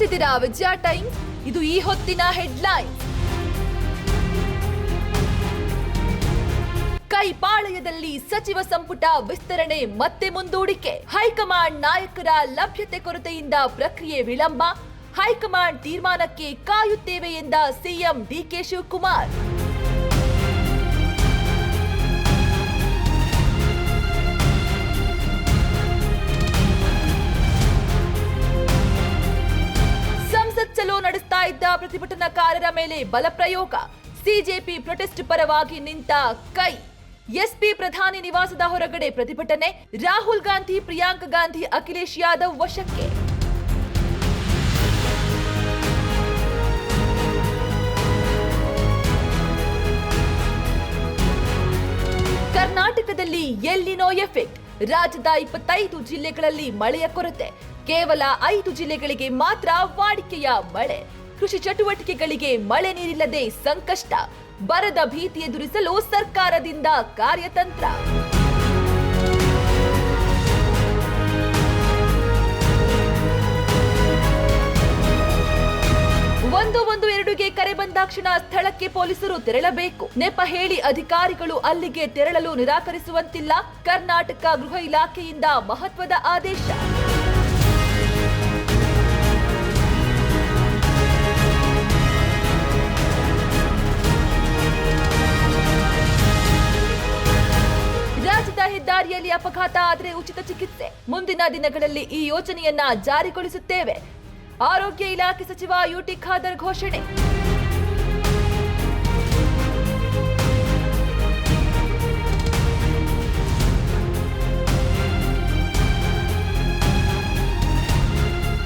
ನೋಡ್ತಿದ್ದೀರಾ ವಿಜಯ ಟೈಮ್ಸ್. ಇದು ಈ ಹೊತ್ತಿನ ಹೆಡ್ಲೈನ್. ಕೈಪಾಳ್ಯದಲ್ಲಿ ಸಚಿವ ಸಂಪುಟ ವಿಸ್ತರಣೆ ಮತ್ತೆ ಮುಂದೂಡಿಕೆ. ಹೈಕಮಾಂಡ್ ನಾಯಕರ ಲಭ್ಯತೆ ಕೊರತೆಯಿಂದ ಪ್ರಕ್ರಿಯೆ ವಿಳಂಬ. ಹೈಕಮಾಂಡ್ ತೀರ್ಮಾನಕ್ಕೆ ಕಾಯುತ್ತೇವೆ ಎಂದ ಸಿಎಂ ಡಿಕೆ ಶಿವಕುಮಾರ್. ಚಲೋ ನಡೆಸ್ತಾ ಇದ್ದ ಪ್ರತಿಭಟನಾಕಾರರ ಮೇಲೆ ಬಲಪ್ರಯೋಗ. ಸಿಜೆಪಿ ಪ್ರೊಟೆಸ್ಟ್ ಪರವಾಗಿ ನಿಂತ ಕೈ. ಎಸ್ಪಿ ಪ್ರಧಾನಿ ನಿವಾಸದ ಹೊರಗಡೆ ಪ್ರತಿಭಟನೆ. ರಾಹುಲ್ ಗಾಂಧಿ, ಪ್ರಿಯಾಂಕಾ ಗಾಂಧಿ, ಅಖಿಲೇಶ್ ಯಾದವ್ ವಶಕ್ಕೆ. ಕರ್ನಾಟಕದಲ್ಲಿ ಎಲ್ಲಿನೋ ಎಫೆಕ್ಟ್. ರಾಜ್ಯದ 25 ಜಿಲ್ಲೆಗಳಲ್ಲಿ ಮಳೆಯ ಕೊರತೆ. ಕೇವಲ 5 ಜಿಲ್ಲೆಗಳಿಗೆ ಮಾತ್ರ ವಾಡಿಕೆಯ ಮಳೆ. ಕೃಷಿ ಚಟುವಟಿಕೆಗಳಿಗೆ ಮಳೆ ನೀರಿಲ್ಲದೆ ಸಂಕಷ್ಟ. ಬರದ ಭೀತಿ ಎದುರಿಸಲು ಸರ್ಕಾರದಿಂದ ಕಾರ್ಯತಂತ್ರ. ಗೆ ಕರೆ ಬಂದಾಕ್ಷಣ ಸ್ಥಳಕ್ಕೆ ಪೊಲೀಸರು ತೆರಳಬೇಕು. ನೆಪ ಹೇಳಿ ಅಧಿಕಾರಿಗಳು ಅಲ್ಲಿಗೆ ತೆರಳಲು ನಿರಾಕರಿಸುವಂತಿಲ್ಲ. ಕರ್ನಾಟಕ ಗೃಹ ಇಲಾಖೆಯಿಂದ ಮಹತ್ವದ ಆದೇಶ. ರಾಜ್ಯದ ಹೆದ್ದಾರಿಯಲ್ಲಿ ಅಪಘಾತ ಆದರೆ ಉಚಿತ ಚಿಕಿತ್ಸೆ. ಮುಂದಿನ ದಿನಗಳಲ್ಲಿ ಈ ಯೋಜನೆಯನ್ನ ಜಾರಿಗೊಳಿಸುತ್ತೇವೆ. ಆರೋಗ್ಯ ಇಲಾಖೆ ಸಚಿವ ಯುಟಿ ಖಾದರ್ ಘೋಷಣೆ.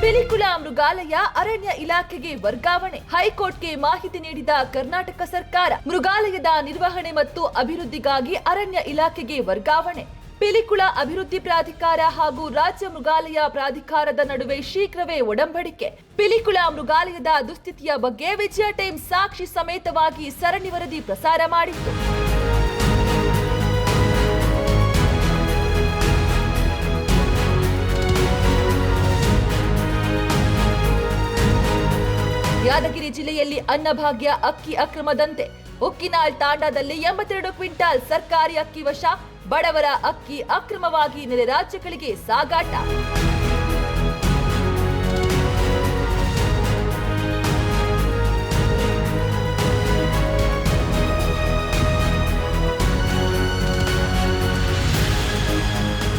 ಪಿಲಿಕುಳ ಮೃಗಾಲಯ ಅರಣ್ಯ ಇಲಾಖೆಗೆ ವರ್ಗಾವಣೆ. ಹೈಕೋರ್ಟ್ಗೆ ಮಾಹಿತಿ ನೀಡಿದ ಕರ್ನಾಟಕ ಸರ್ಕಾರ. ಮೃಗಾಲಯದ ನಿರ್ವಹಣೆ ಮತ್ತು ಅಭಿವೃದ್ಧಿಗಾಗಿ ಅರಣ್ಯ ಇಲಾಖೆಗೆ ವರ್ಗಾವಣೆ. ಪಿಲಿಕುಳ ಅಭಿವೃದ್ಧಿ ಪ್ರಾಧಿಕಾರ ಹಾಗೂ ರಾಜ್ಯ ಮೃಗಾಲಯ ಪ್ರಾಧಿಕಾರದ ನಡುವೆ ಶೀಘ್ರವೇ ಒಡಂಬಡಿಕೆ. ಪಿಲಿಕುಳ ಮೃಗಾಲಯದ ದುಸ್ಥಿತಿಯ ಬಗ್ಗೆ ವಿಜಯ ಟೈಮ್ಸ್ ಸಾಕ್ಷಿ ಸಮೇತವಾಗಿ ಸರಣಿ ವರದಿ ಪ್ರಸಾರ ಮಾಡಿತ್ತು. ಯಾದಗಿರಿ ಜಿಲ್ಲೆಯಲ್ಲಿ ಅನ್ನಭಾಗ್ಯ ಅಕ್ಕಿ ಅಕ್ರಮದಂತೆ. ಉಕ್ಕಿನಾಳ್ ತಾಂಡಾದಲ್ಲಿ 82 ಕ್ವಿಂಟಾಲ್ ಸರ್ಕಾರಿ ಅಕ್ಕಿ ವಶ. ಬಡವರ ಅಕ್ಕಿ ಅಕ್ರಮವಾಗಿ ನೆರೆ ರಾಜ್ಯಗಳಿಗೆ ಸಾಗಾಟ.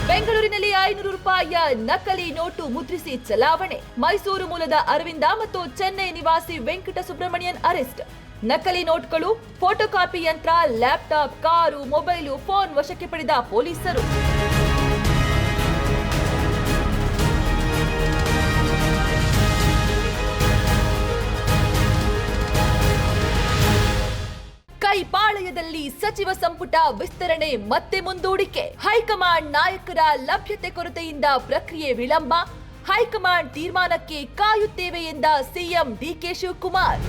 ಬೆಂಗಳೂರಿನಲ್ಲಿ 500 ರೂಪಾಯಿಯ ನಕಲಿ ನೋಟು ಮುದ್ರಿಸಿ ಚಲಾವಣೆ. ಮೈಸೂರು ಮೂಲದ ಅರವಿಂದ ಮತ್ತು ಚೆನ್ನೈ ನಿವಾಸಿ ವೆಂಕಟ ಸುಬ್ರಹ್ಮಣ್ಯನ್ ಅರೆಸ್ಟ್. ನಕಲಿ ನೋಟ್ಗಳು, ಫೋಟೋಕಾಪಿ ಯಂತ್ರ, ಲ್ಯಾಪ್ಟಾಪ್, ಕಾರು, ಮೊಬೈಲು, ಫೋನ್ ವಶಕ್ಕೆ ಪಡೆದ ಪೊಲೀಸರು. ಕೈಪಾಳ್ಯದಲ್ಲಿ ಸಚಿವ ಸಂಪುಟ ವಿಸ್ತರಣೆ ಮತ್ತೆ ಮುಂದೂಡಿಕೆ. ಹೈಕಮಾಂಡ್ ನಾಯಕರ ಲಭ್ಯತೆ ಕೊರತೆಯಿಂದ ಪ್ರಕ್ರಿಯೆ ವಿಳಂಬ. ಹೈಕಮಾಂಡ್ ತೀರ್ಮಾನಕ್ಕೆ ಕಾಯುತ್ತೇವೆ ಎಂದ ಸಿಎಂ ಡಿಕೆ ಶಿವಕುಮಾರ್.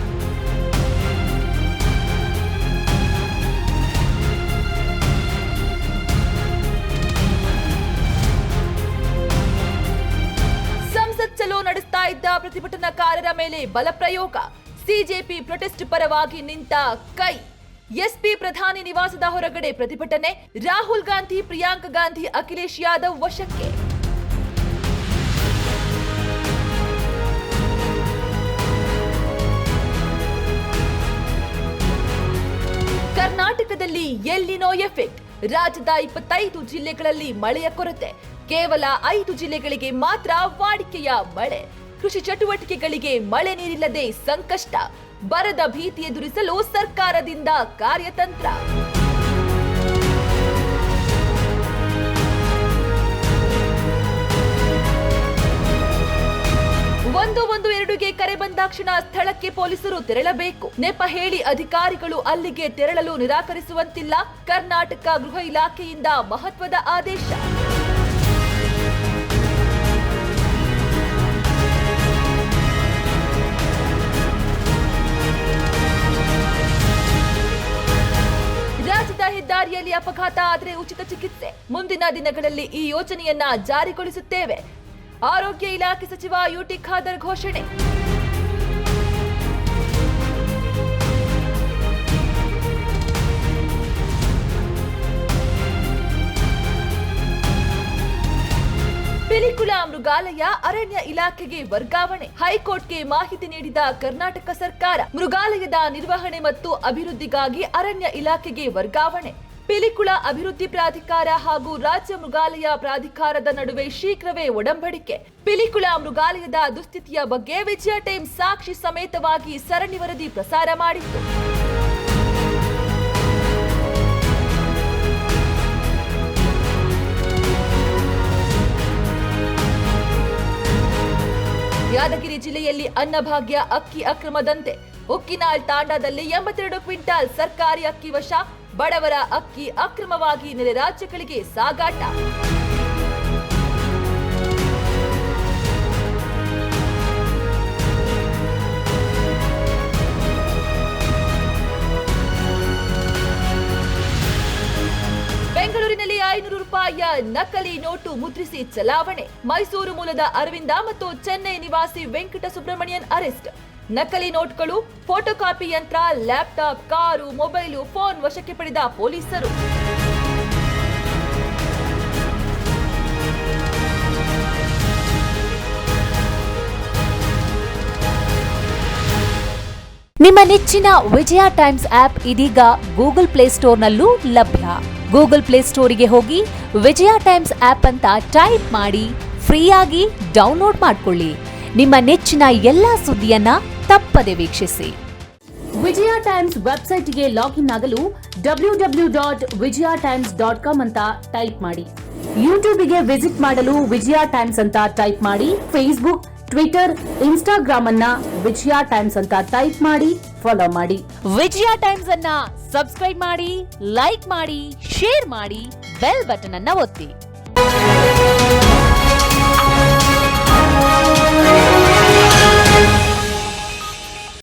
ಚಲೋ ನಡೆಸ್ತಾ ಇದ್ದ ಪ್ರತಿಭಟನಾಕಾರರ ಮೇಲೆ ಬಲಪ್ರಯೋಗ. ಸಿಜೆಪಿ ಪ್ರೊಟೆಸ್ಟ್ ಪರವಾಗಿ ನಿಂತ ಕೈ. ಎಸ್ಪಿ ಪ್ರಧಾನಿ ನಿವಾಸದ ಹೊರಗಡೆ ಪ್ರತಿಭಟನೆ. ರಾಹುಲ್ ಗಾಂಧಿ, ಪ್ರಿಯಾಂಕಾ ಗಾಂಧಿ, ಅಖಿಲೇಶ್ ಯಾದವ್ ವಶಕ್ಕೆ. ಕರ್ನಾಟಕದಲ್ಲಿ ಎಲ್ಲಿನೋ ಎಫೆಕ್ಟ್. ರಾಜ್ಯದ 25 ಜಿಲ್ಲೆಗಳಲ್ಲಿ ಮಳೆಯ ಕೊರತೆ. ಕೇವಲ 5 ಜಿಲ್ಲೆಗಳಿಗೆ ಮಾತ್ರ ವಾಡಿಕೆಯ ಮಳೆ. ಕೃಷಿ ಚಟುವಟಿಕೆಗಳಿಗೆ ಮಳೆ ನೀರಿಲ್ಲದೆ ಸಂಕಷ್ಟ. ಬರದ ಭೀತಿ ಎದುರಿಸಲು ಸರ್ಕಾರದಿಂದ ಕಾರ್ಯತಂತ್ರ. ಗೆ ಕರೆ ಬಂದಾಕ್ಷಣ ಸ್ಥಳಕ್ಕೆ ಪೊಲೀಸರು ತೆರಳಬೇಕು. ನೆಪ ಹೇಳಿ ಅಧಿಕಾರಿಗಳು ಅಲ್ಲಿಗೆ ತೆರಳಲು ನಿರಾಕರಿಸುವಂತಿಲ್ಲ. ಕರ್ನಾಟಕ ಗೃಹ ಇಲಾಖೆಯಿಂದ ಮಹತ್ವದ ಆದೇಶ. ರಾಜ್ಯದ ಹೆದ್ದಾರಿಯಲ್ಲಿ ಅಪಘಾತ ಆದರೆ ಉಚಿತ ಚಿಕಿತ್ಸೆ. ಮುಂದಿನ ದಿನಗಳಲ್ಲಿ ಈ ಯೋಜನೆಯನ್ನ ಜಾರಿಗೊಳಿಸುತ್ತೇವೆ. ಆರೋಗ್ಯ ಇಲಾಖೆ ಸಚಿವ ಯುಟಿ ಖಾದರ್ ಘೋಷಣೆ. ಪಿಲಿಕುಳ ಮೃಗಾಲಯ ಅರಣ್ಯ ಇಲಾಖೆಗೆ ವರ್ಗಾವಣೆ. ಹೈಕೋರ್ಟ್ಗೆ ಮಾಹಿತಿ ನೀಡಿದ ಕರ್ನಾಟಕ ಸರ್ಕಾರ. ಮೃಗಾಲಯದ ನಿರ್ವಹಣೆ ಮತ್ತು ಅಭಿವೃದ್ಧಿಗಾಗಿ ಅರಣ್ಯ ಇಲಾಖೆಗೆ ವರ್ಗಾವಣೆ. ಪಿಲಿಕುಳ ಅಭಿವೃದ್ಧಿ ಪ್ರಾಧಿಕಾರ ಹಾಗೂ ರಾಜ್ಯ ಮೃಗಾಲಯ ಪ್ರಾಧಿಕಾರದ ನಡುವೆ ಶೀಘ್ರವೇ ಒಡಂಬಡಿಕೆ. ಪಿಲಿಕುಳ ಮೃಗಾಲಯದ ದುಸ್ಥಿತಿಯ ಬಗ್ಗೆ ವಿಜಯ ಟೈಮ್ಸ್ ಸಾಕ್ಷಿ ಸಮೇತವಾಗಿ ಸರಣಿ ವರದಿ ಪ್ರಸಾರ ಮಾಡಿತ್ತು. ಯಾದಗಿರಿ ಜಿಲ್ಲೆಯಲ್ಲಿ ಅನ್ನಭಾಗ್ಯ ಅಕ್ಕಿ ಅಕ್ರಮದಂತೆ. ಉಕ್ಕಿನಾಳ್ ತಾಂಡಾದಲ್ಲಿ 82 ಕ್ವಿಂಟಾಲ್ ಸರ್ಕಾರಿ ಅಕ್ಕಿ ವಶ. ಬಡವರ ಅಕ್ಕಿ ಅಕ್ರಮವಾಗಿ ನೆರೆ ರಾಜ್ಯಗಳಿಗೆ ಸಾಗಾಟ. ಬೆಂಗಳೂರಿನಲ್ಲಿ 500 ರೂಪಾಯಿಯ ನಕಲಿ ನೋಟು ಮುದ್ರಿಸಿ ಚಲಾವಣೆ. ಮೈಸೂರು ಮೂಲದ ಅರವಿಂದ ಮತ್ತು ಚೆನ್ನೈ ನಿವಾಸಿ ವೆಂಕಟ ಸುಬ್ರಹ್ಮಣ್ಯನ್ ಅರೆಸ್ಟ್. ನಕಲಿ ನೋಟ್ಗಳು, ಫೋಟೋಕಾಪಿ ಯಂತ್ರ, ಲ್ಯಾಪ್ಟಾಪ್, ಕಾರು, ಮೊಬೈಲು, ಫೋನ್ ವಶಕ್ಕೆ ಪಡೆದ ಪೊಲೀಸರು. ನಿಮ್ಮ ನೆಚ್ಚಿನ ವಿಜಯ ಟೈಮ್ಸ್ ಆಪ್ ಇದೀಗ ಗೂಗಲ್ ಪ್ಲೇಸ್ಟೋರ್ನಲ್ಲೂ ಲಭ್ಯ. ಗೂಗಲ್ ಪ್ಲೇಸ್ಟೋರಿಗೆ ಹೋಗಿ ವಿಜಯ ಟೈಮ್ಸ್ ಆಪ್ ಅಂತ ಟೈಪ್ ಮಾಡಿ ಫ್ರೀಯಾಗಿ ಡೌನ್ಲೋಡ್ ಮಾಡಿಕೊಳ್ಳಿ. ನಿಮ್ಮ ನೆಚ್ಚಿನ ಎಲ್ಲಾ ಸುದ್ದಿಯನ್ನ ತಪ್ಪದೆ ವೀಕ್ಷಿಸಿ. ವಿಜಯ ಟೈಮ್ಸ್ ವೆಬ್ಸೈಟ್ಗೆ ಲಾಗಿನ್ ಆಗಲು www.vijayatimes.com ಅಂತ ಟೈಪ್ ಮಾಡಿ. ಯೂಟ್ಯೂಬ್ಗೆ ವಿಸಿಟ್ ಮಾಡಲು ವಿಜಯ ಟೈಮ್ಸ್ ಅಂತ ಟೈಪ್ ಮಾಡಿ. ಫೇಸ್ಬುಕ್, ಟ್ವಿಟರ್, ಇನ್ಸ್ಟಾಗ್ರಾಮ್ ಅನ್ನ ವಿಜಯ ಟೈಮ್ಸ್ ಅಂತ ಟೈಪ್ ಮಾಡಿ, ಫಾಲೋ ಮಾಡಿ. ವಿಜಯ ಟೈಮ್ಸ್ ಅನ್ನ ಸಬ್ಸ್ಕ್ರೈಬ್ ಮಾಡಿ, ಲೈಕ್ ಮಾಡಿ, ಶೇರ್ ಮಾಡಿ, ಬೆಲ್ ಬಟನ್ ಅನ್ನ ಒತ್ತಿ.